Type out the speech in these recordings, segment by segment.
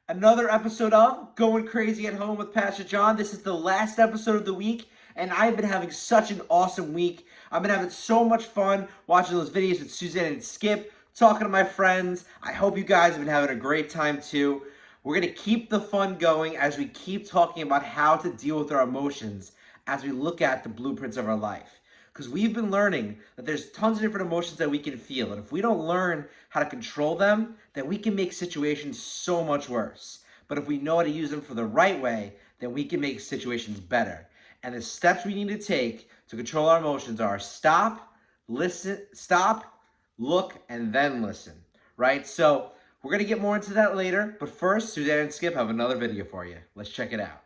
Another episode of Going Crazy at Home with Pastor Jon. This is the last episode of the week, and I've been having such an awesome week. I've been having so much fun watching those videos with Suzanne and Skip, talking to my friends. I hope you guys have been having a great time too. We're going to keep the fun going as we keep talking about how to deal with our emotions as we look at the blueprints of our life. Because we've been learning that there's tons of different emotions that we can feel. And if we don't learn how to control them, then we can make situations so much worse. But if we know how to use them for the right way, then we can make situations better. And the steps we need to take to control our emotions are stop, listen, stop, look, and then listen, right? So we're going to get more into that later. But first, Suzanne and Skip have another video for you. Let's check it out.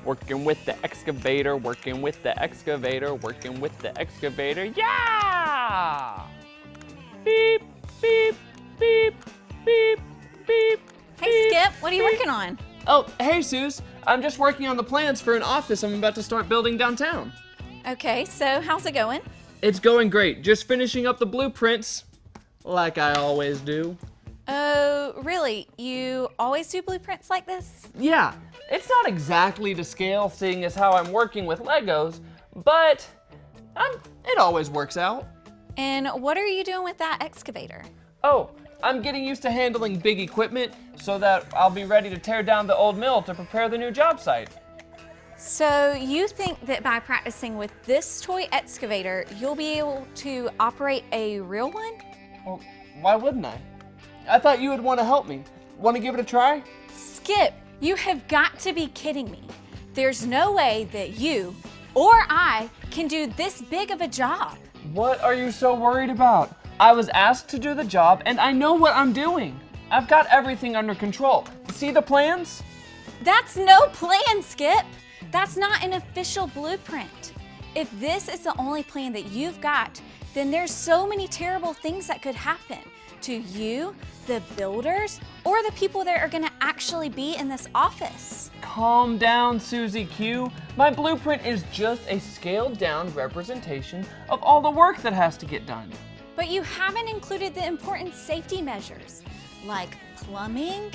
Working with the excavator, working with the excavator, working with the excavator. Yeah! Beep, beep, beep, beep, beep. Hey Skip, what are you working on? Oh, hey Suze. I'm just working on the plans for an office I'm about to start building downtown. Okay, so how's it going? It's going great. Just finishing up the blueprints, like I always do. Oh, really? You always do blueprints like this? Yeah, it's not exactly to scale, seeing as how I'm working with Legos, but it always works out. And what are you doing with that excavator? Oh, I'm getting used to handling big equipment so that I'll be ready to tear down the old mill to prepare the new job site. So you think that by practicing with this toy excavator, you'll be able to operate a real one? Well, why wouldn't I? I thought you would want to help me. Want to give it a try? Skip, you have got to be kidding me. There's no way that you or I can do this big of a job. What are you so worried about? I was asked to do the job and I know what I'm doing. I've got everything under control. See the plans? That's no plan, Skip. That's not an official blueprint. If this is the only plan that you've got, then there's so many terrible things that could happen to you, the builders, or the people that are gonna actually be in this office. Calm down, Susie Q. My blueprint is just a scaled down representation of all the work that has to get done. But you haven't included the important safety measures like plumbing,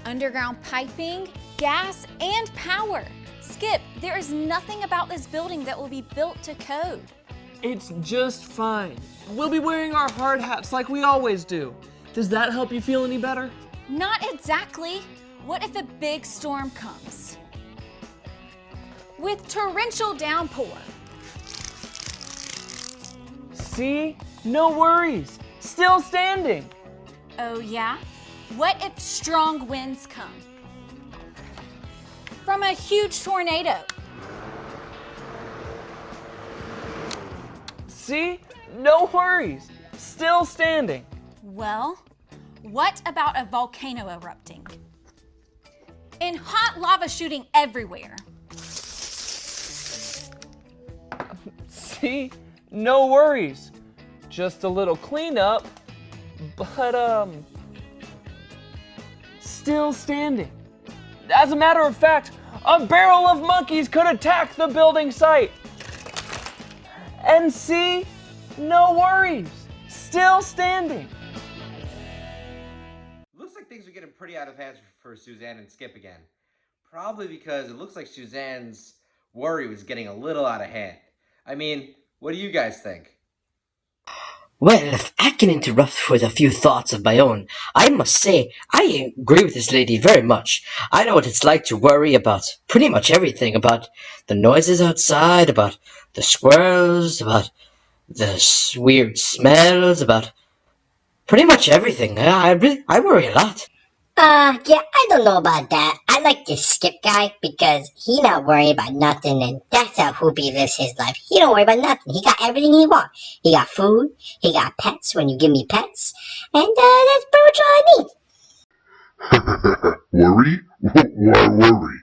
underground piping, gas, and power. Skip, there is nothing about this building that will be built to code. It's just fine. We'll be wearing our hard hats like we always do. Does that help you feel any better? Not exactly. What if a big storm comes? With torrential downpour. See? No worries. Still standing. Oh yeah? What if strong winds come? From a huge tornado. See? No worries. Still standing. Well, what about a volcano erupting? And hot lava shooting everywhere. See? No worries. Just a little cleanup, but still standing. As a matter of fact, a barrel of monkeys could attack the building site. And see? No worries. Still standing. Looks like things are getting pretty out of hand for Suzanne and Skip again. Probably because it looks like Suzanne's worry was getting a little out of hand. I mean, what do you guys think? Well, if I can interrupt with a few thoughts of my own, I must say I agree with this lady very much. I know what it's like to worry about pretty much everything, about the noises outside, about the squirrels, about the weird smells, about pretty much everything. I worry a lot. Yeah, I don't know about that. I like this Skip guy because he not worry about nothing, and that's how Hoopy lives his life. He don't worry about nothing. He got everything he want. He got food, he got pets when you give me pets, and that's pretty much all I need. Worry? Why worry?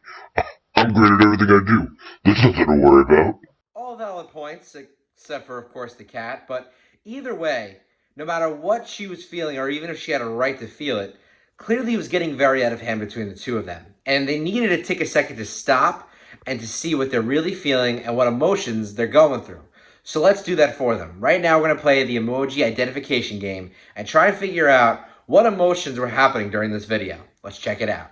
I'm great at everything I do. There's nothing to worry about. All valid points, except for, of course, the cat. But either way, no matter what she was feeling, or even if she had a right to feel it, clearly it was getting very out of hand between the two of them. And they needed to take a second to stop and to see what they're really feeling and what emotions they're going through. So let's do that for them. Right now, we're going to play the emoji identification game and try and figure out what emotions were happening during this video. Let's check it out.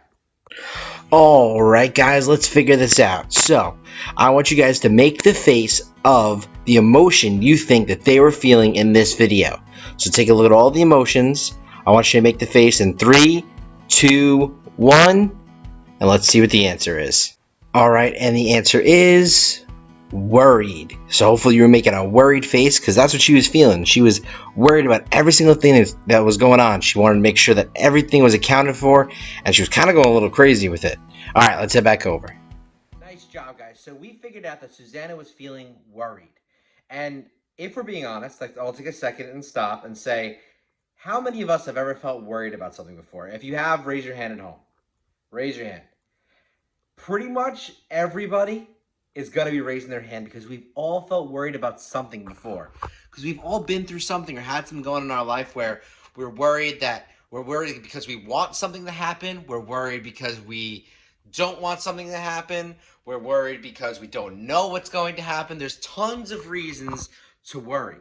Alright guys, let's figure this out. So, I want you guys to make the face of the emotion you think that they were feeling in this video. So take a look at all the emotions. I want you to make the face in 3, 2, 1, and let's see what the answer is. Alright, and the answer is worried. So hopefully you were making a worried face, because that's what she was feeling. She was worried about every single thing that was going on. She wanted to make sure that everything was accounted for, and she was kind of going a little crazy with it. Alright, let's head back over. Nice job, guys. So we figured out that Susanna was feeling worried. And if we're being honest, like, I'll take a second and stop and say, how many of us have ever felt worried about something before? If you have, raise your hand at home. Raise your hand. Pretty much everybody is going to be raising their hand because we've all felt worried about something before. Because we've all been through something or had something going on in our life where we're worried because we want something to happen. We're worried because we don't want something to happen. We're worried because we don't know what's going to happen. There's tons of reasons to worry.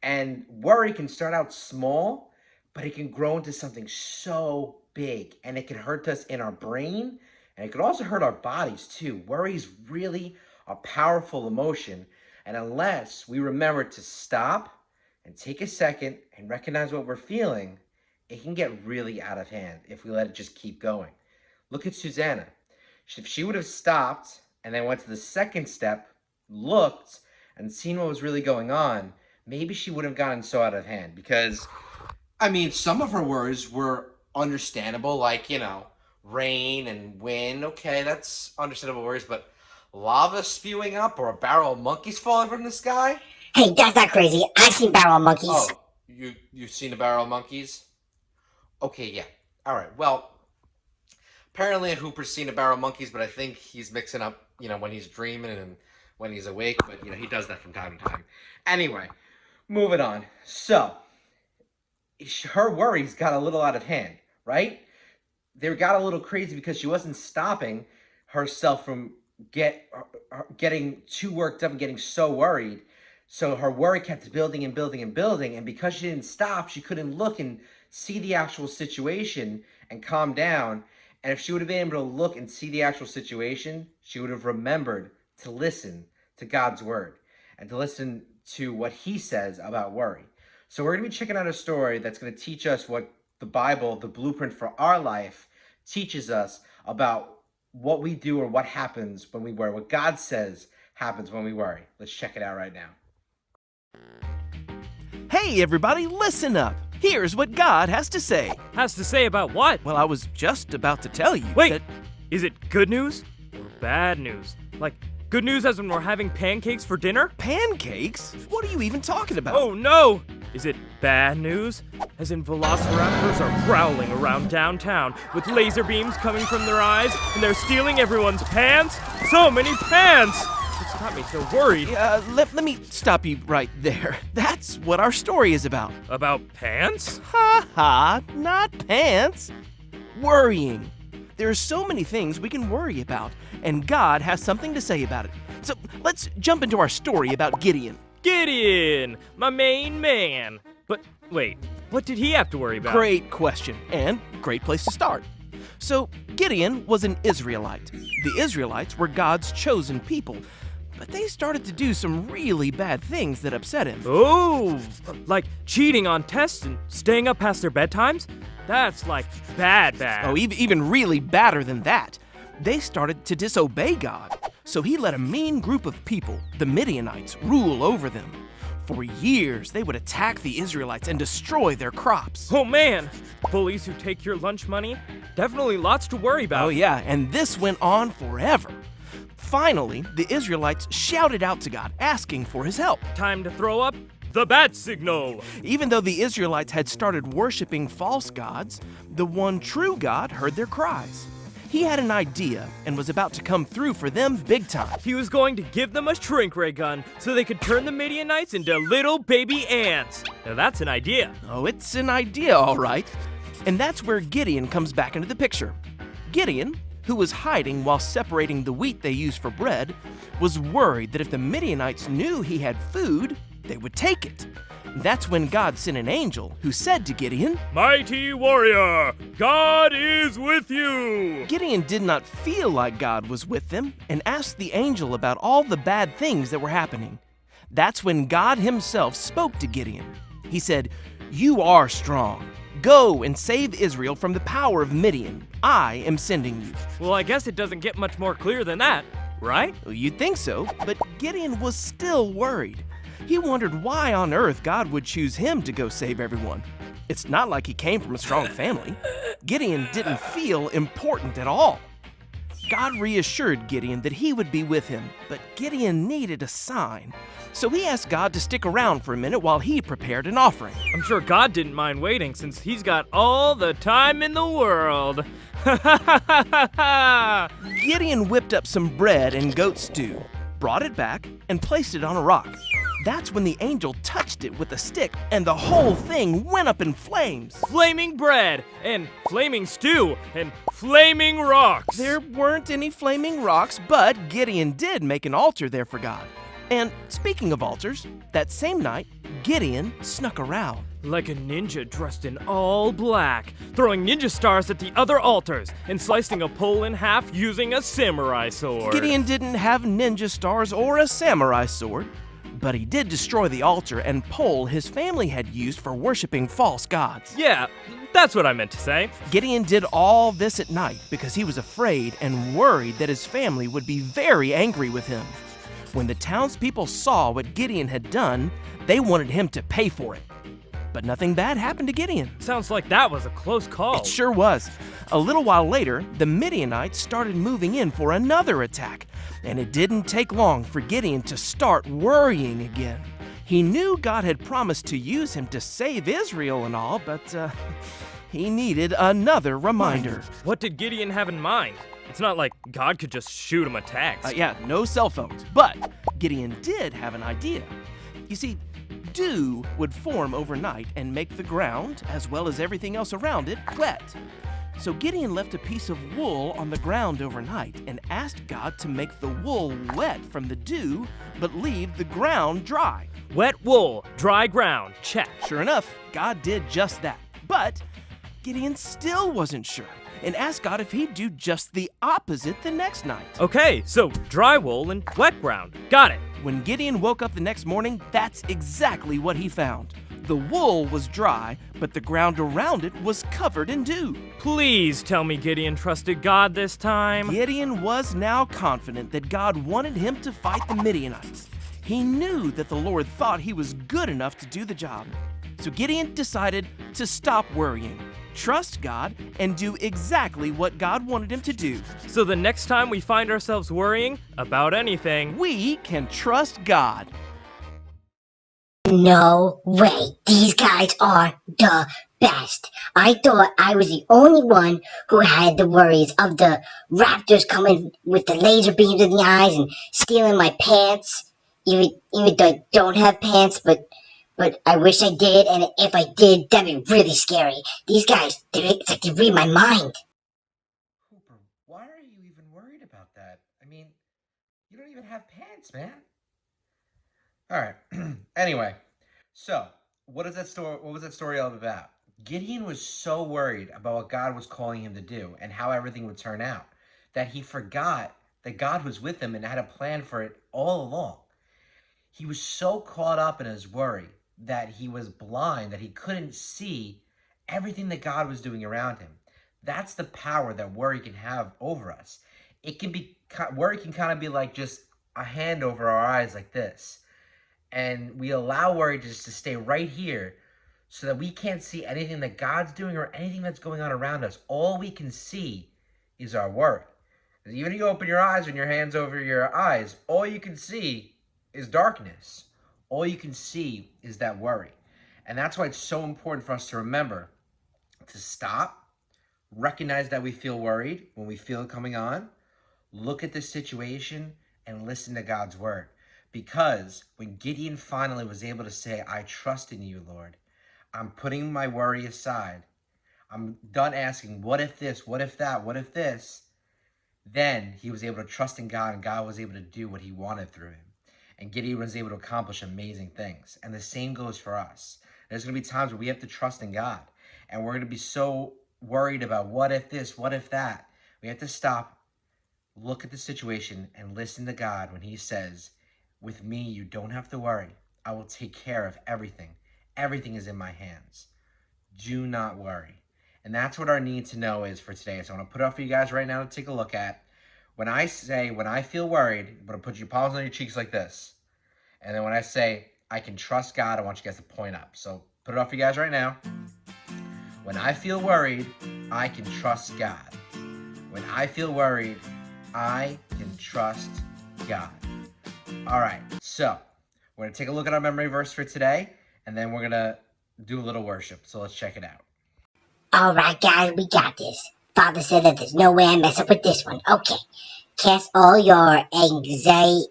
And worry can start out small, but it can grow into something so big. And it can hurt us in our brain. And it could also hurt our bodies too. Worry is really a powerful emotion. And unless we remember to stop and take a second and recognize what we're feeling, it can get really out of hand if we let it just keep going. Look at Susanna. If she would have stopped and then went to the second step, looked, and seen what was really going on, maybe she wouldn't have gotten so out of hand. Because, I mean, some of her worries were understandable, like, rain and wind. Okay, that's understandable worries, but lava spewing up or a barrel of monkeys falling from the sky? Hey, that's not crazy. I've seen barrel monkeys. Oh, you've seen a barrel of monkeys? Okay, yeah. All right, well, apparently Hooper's seen a barrel of monkeys, but I think he's mixing up, when he's dreaming and when he's awake, but, he does that from time to time. Anyway, moving on. So, her worries got a little out of hand, right? They got a little crazy because she wasn't stopping herself from getting too worked up and getting so worried. So her worry kept building and building and building. And because she didn't stop, she couldn't look and see the actual situation and calm down. And if she would have been able to look and see the actual situation, she would have remembered to listen to God's word and to listen to what he says about worry. So we're going to be checking out a story that's going to teach us what the Bible, the blueprint for our life, teaches us about what we do or what happens when we worry, what God says happens when we worry. Let's check it out right now. Hey everybody, listen up. Here's what God has to say. Has to say about what? Well, I was just about to tell you Wait, that... is it good news or bad news? Like, good news as when we're having pancakes for dinner? Pancakes? What are you even talking about? Oh no! Is it bad news? As in velociraptors are prowling around downtown with laser beams coming from their eyes and they're stealing everyone's pants? So many pants! It's got me so worried. Let me stop you right there. That's what our story is about. About pants? Ha ha, not pants. Worrying. There are so many things we can worry about, and God has something to say about it. So let's jump into our story about Gideon. Gideon! My main man! But wait, what did he have to worry about? Great question, and great place to start. So, Gideon was an Israelite. The Israelites were God's chosen people, but they started to do some really bad things that upset him. Oh, like cheating on tests and staying up past their bedtimes? That's like bad. Oh, even really badder than that. They started to disobey God, so he let a mean group of people, the Midianites, rule over them. For years, they would attack the Israelites and destroy their crops. Oh man, bullies who take your lunch money? Definitely lots to worry about. Oh yeah, and this went on forever. Finally, the Israelites shouted out to God, asking for his help. Time to throw up the bat signal. Even though the Israelites had started worshiping false gods, the one true God heard their cries. He had an idea and was about to come through for them big time. He was going to give them a shrink ray gun so they could turn the Midianites into little baby ants. Now that's an idea. Oh, it's an idea, all right. And that's where Gideon comes back into the picture. Gideon, who was hiding while separating the wheat they used for bread, was worried that if the Midianites knew he had food, they would take it. That's when God sent an angel who said to Gideon, Mighty warrior, God is with you. Gideon did not feel like God was with them and asked the angel about all the bad things that were happening. That's when God himself spoke to Gideon. He said, You are strong. Go and save Israel from the power of Midian. I am sending you. Well, I guess it doesn't get much more clear than that, right? Well, you'd think so, but Gideon was still worried. He wondered why on earth God would choose him to go save everyone. It's not like he came from a strong family. Gideon didn't feel important at all. God reassured Gideon that he would be with him, but Gideon needed a sign. So he asked God to stick around for a minute while he prepared an offering. I'm sure God didn't mind waiting since he's got all the time in the world. Gideon whipped up some bread and goat stew, brought it back, and placed it on a rock. That's when the angel touched it with a stick, and the whole thing went up in flames. Flaming bread, and flaming stew, and flaming rocks. There weren't any flaming rocks, but Gideon did make an altar there for God. And speaking of altars, that same night, Gideon snuck around. Like a ninja dressed in all black, throwing ninja stars at the other altars, and slicing a pole in half using a samurai sword. Gideon didn't have ninja stars or a samurai sword, but he did destroy the altar and pole his family had used for worshiping false gods. Yeah, that's what I meant to say. Gideon did all this at night because he was afraid and worried that his family would be very angry with him. When the townspeople saw what Gideon had done, they wanted him to pay for it. But nothing bad happened to Gideon. Sounds like that was a close call. It sure was. A little while later, the Midianites started moving in for another attack, and it didn't take long for Gideon to start worrying again. He knew God had promised to use him to save Israel and all, but he needed another reminder. What did Gideon have in mind? It's not like God could just shoot him a text. Yeah, no cell phones, but Gideon did have an idea. You see, dew would form overnight and make the ground, as well as everything else around it, wet. So Gideon left a piece of wool on the ground overnight and asked God to make the wool wet from the dew, but leave the ground dry. Wet wool, dry ground, check. Sure enough, God did just that. But Gideon still wasn't sure and asked God if he'd do just the opposite the next night. Okay, so dry wool and wet ground. Got it. When Gideon woke up the next morning, that's exactly what he found. The wool was dry, but the ground around it was covered in dew. Please tell me Gideon trusted God this time. Gideon was now confident that God wanted him to fight the Midianites. He knew that the Lord thought he was good enough to do the job. So Gideon decided to stop worrying, trust God, and do exactly what God wanted him to do. So the next time we find ourselves worrying about anything, we can trust God. No way. These guys are the best. I thought I was the only one who had the worries of the raptors coming with the laser beams in the eyes and stealing my pants. Even though I don't have pants, but I wish I did, and if I did, that'd be really scary. These guys, it's like they read my mind. Cooper, why are you even worried about that? I mean, you don't even have pants, man. All right. Anyway, so what was that story all about? Gideon was so worried about what God was calling him to do and how everything would turn out that he forgot that God was with him and had a plan for it all along. He was so caught up in his worry that he was blind, that he couldn't see everything that God was doing around him. That's the power that worry can have over us. Worry can kind of be like just a hand over our eyes like this. And we allow worry just to stay right here so that we can't see anything that God's doing or anything that's going on around us. All we can see is our worry. Even if you open your eyes and your hands over your eyes, all you can see is darkness. All you can see is that worry. And that's why it's so important for us to remember to stop, recognize that we feel worried when we feel it coming on, look at the situation, and listen to God's word. Because when Gideon finally was able to say, I trust in you, Lord, I'm putting my worry aside, I'm done asking, what if this, what if that, what if this, Then he was able to trust in God, and God was able to do what he wanted through him. And Gideon was able to accomplish amazing things. And the same goes for us. There's going to be times where we have to trust in God. And we're going to be so worried about what if this, what if that. We have to stop, look at the situation, and listen to God when he says, with me, you don't have to worry. I will take care of everything. Everything is in my hands. Do not worry. And that's what our need to know is for today. So I want to put it up for you guys right now to take a look at. When I say, when I feel worried, I'm going to put your palms on your cheeks like this. And then when I say, I can trust God, I want you guys to point up. So put it up for you guys right now. When I feel worried, I can trust God. When I feel worried, I can trust God. All right, so we're going to take a look at our memory verse for today, and then we're going to do a little worship. So let's check it out. Alright guys, we got this. Father said that there's no way I mess up with this one. Okay. Cast all your anxiety.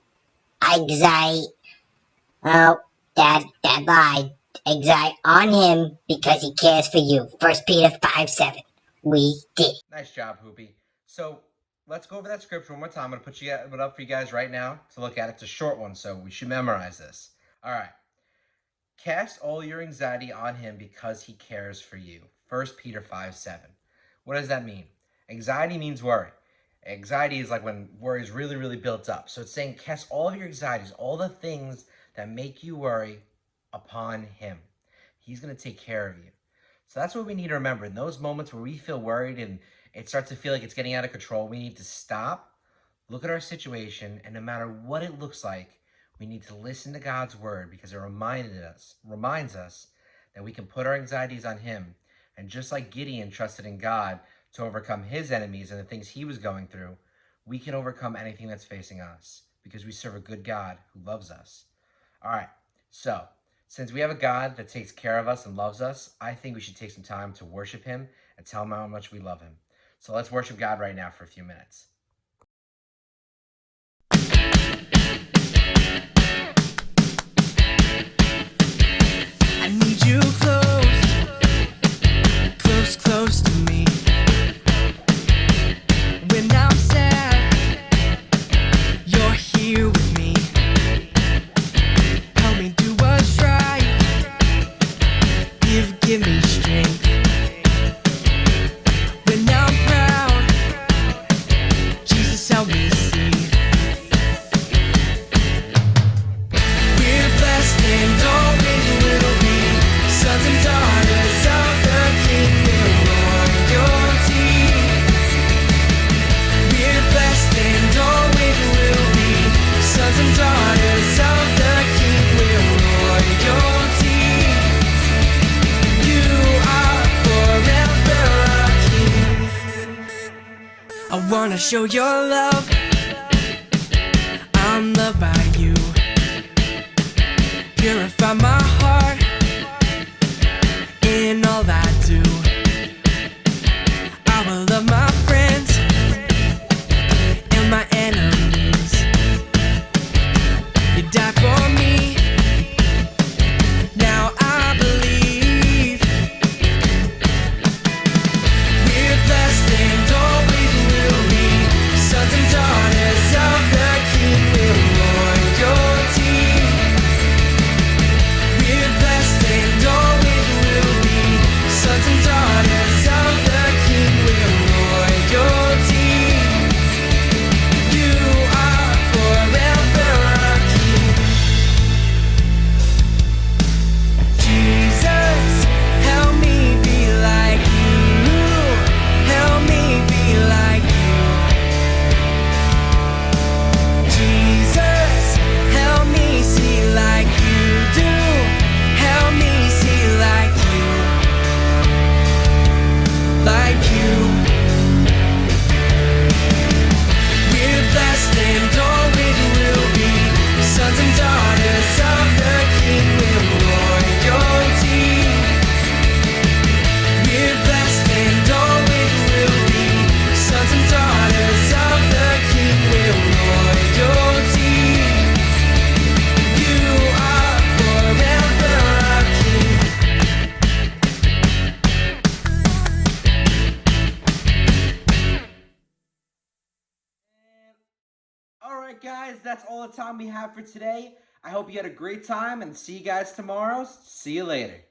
Oh, Dad lied. Anxiety on him because he cares for you. 1 Peter 5:7. We did. Nice job, Hoopy. So let's go over that scripture one more time. I'm going to put it up for you guys right now to look at. It's a short one, so we should memorize this. All right. Cast all your anxiety on him because he cares for you. 1 Peter 5:7. What does that mean? Anxiety means worry. Anxiety is like when worry is really, really built up. So it's saying cast all of your anxieties, all the things that make you worry upon him. He's going to take care of you. So that's what we need to remember. In those moments where we feel worried and it starts to feel like it's getting out of control, we need to stop, look at our situation, and no matter what it looks like, we need to listen to God's word because it reminds us that we can put our anxieties on him. And just like Gideon trusted in God to overcome his enemies and the things he was going through, we can overcome anything that's facing us because we serve a good God who loves us. All right, so since we have a God that takes care of us and loves us, I think we should take some time to worship him and tell him how much we love him. So let's worship God right now for a few minutes. I need you close, close to me. When I'm sad, you're here with me. Help me do what's right. Give me strength. When I'm proud, Jesus, help me see. We're blessed and always will be sons and daughters of the King. We're royalty. We're blessed and always will be sons and daughters of the King. We're royalty. You are forever our King. I wanna show your love. I'm loved by you. Purify my heart in all I do. I will love my friends and my enemies. You died for me. Now I believe. We're blessed and always will be sons and daughters of the King. We're royal. right, guys, that's all the time we have for today. I hope you had a great time and see you guys tomorrow. See you later.